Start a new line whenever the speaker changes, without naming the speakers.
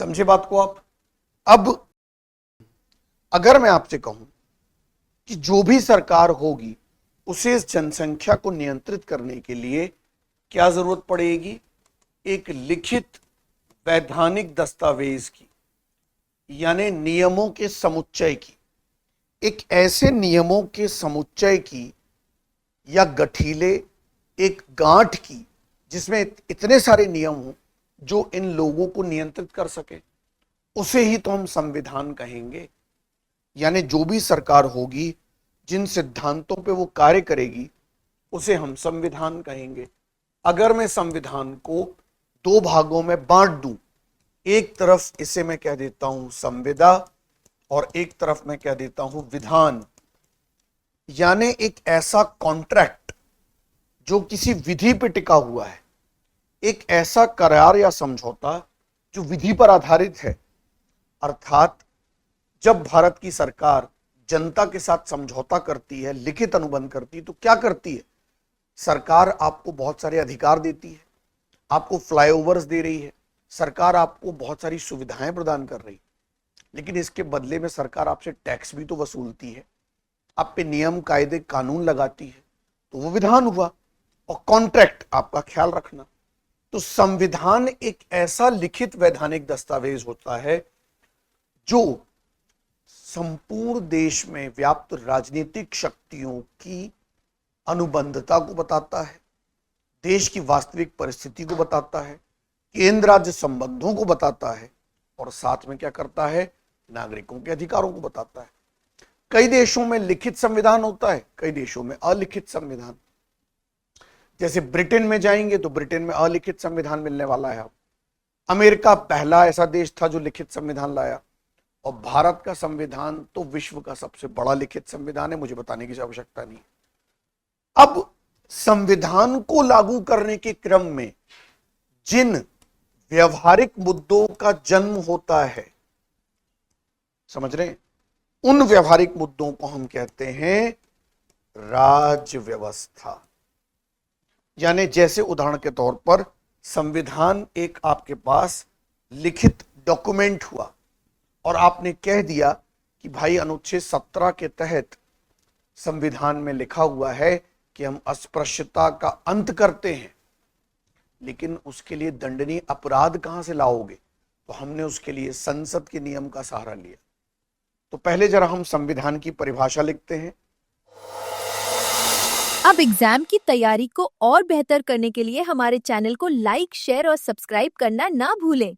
समझे बात को आप? अब अगर मैं आपसे कहूं कि जो भी सरकार होगी उसे इस जनसंख्या को नियंत्रित करने के लिए क्या जरूरत पड़ेगी? एक लिखित वैधानिक दस्तावेज की, यानी नियमों के समुच्चय की, एक ऐसे नियमों के समुच्चय की या गठीले एक गांठ की जिसमें इतने सारे नियम हों जो इन लोगों को नियंत्रित कर सके, उसे ही तो हम संविधान कहेंगे। यानी जो भी सरकार होगी, जिन सिद्धांतों पे वो कार्य करेगी, उसे हम संविधान कहेंगे। अगर मैं संविधान को दो भागों में बांट दूं, एक तरफ इसे मैं कह देता हूं संविदा और एक तरफ मैं कह देता हूं विधान, यानी एक ऐसा कॉन्ट्रैक्ट जो किसी विधि पर टिका हुआ है, एक ऐसा करार या समझौता जो विधि पर आधारित है। अर्थात जब भारत की सरकार जनता के साथ समझौता करती है, लिखित अनुबंध करती है, तो क्या करती है? सरकार आपको बहुत सारे अधिकार देती है, आपको फ्लाईओवर्स दे रही है, सरकार आपको बहुत सारी सुविधाएं प्रदान कर रही है, लेकिन इसके बदले में सरकार आपसे टैक्स भी तो वसूलती है, आप पे नियम कायदे कानून लगाती है, तो वो विधान हुआ। और कॉन्ट्रैक्ट आपका ख्याल रखना। तो संविधान एक ऐसा लिखित वैधानिक दस्तावेज होता है जो संपूर्ण देश में व्याप्त राजनीतिक शक्तियों की अनुबंधता को बताता है, देश की वास्तविक परिस्थिति को बताता है, केंद्र राज्य संबंधों को बताता है, और साथ में क्या करता है? नागरिकों के अधिकारों को बताता है। कई देशों में लिखित संविधान होता है, कई देशों में अलिखित संविधान। जैसे ब्रिटेन में जाएंगे तो ब्रिटेन में अलिखित संविधान मिलने वाला है। अमेरिका पहला ऐसा देश था जो लिखित संविधान लाया, और भारत का संविधान तो विश्व का सबसे बड़ा लिखित संविधान है, मुझे बताने की आवश्यकता नहीं। अब संविधान को लागू करने के क्रम में जिन व्यवहारिक मुद्दों का जन्म होता है, समझ रहे हैं, उन व्यवहारिक मुद्दों को हम कहते हैं राज्य व्यवस्था। यानी जैसे उदाहरण के तौर पर संविधान एक आपके पास लिखित डॉक्यूमेंट हुआ और आपने कह दिया कि भाई अनुच्छेद 17 के तहत संविधान में लिखा हुआ है कि हम अस्पृश्यता का अंत करते हैं, लेकिन उसके लिए दंडनीय अपराध कहां से लाओगे? तो हमने उसके लिए संसद के नियम का सहारा लिया। तो पहले जरा हम संविधान की परिभाषा लिखते हैं।
अब एग्जाम की तैयारी को और बेहतर करने के लिए हमारे चैनल को लाइक, शेयर और सब्सक्राइब करना ना भूलें।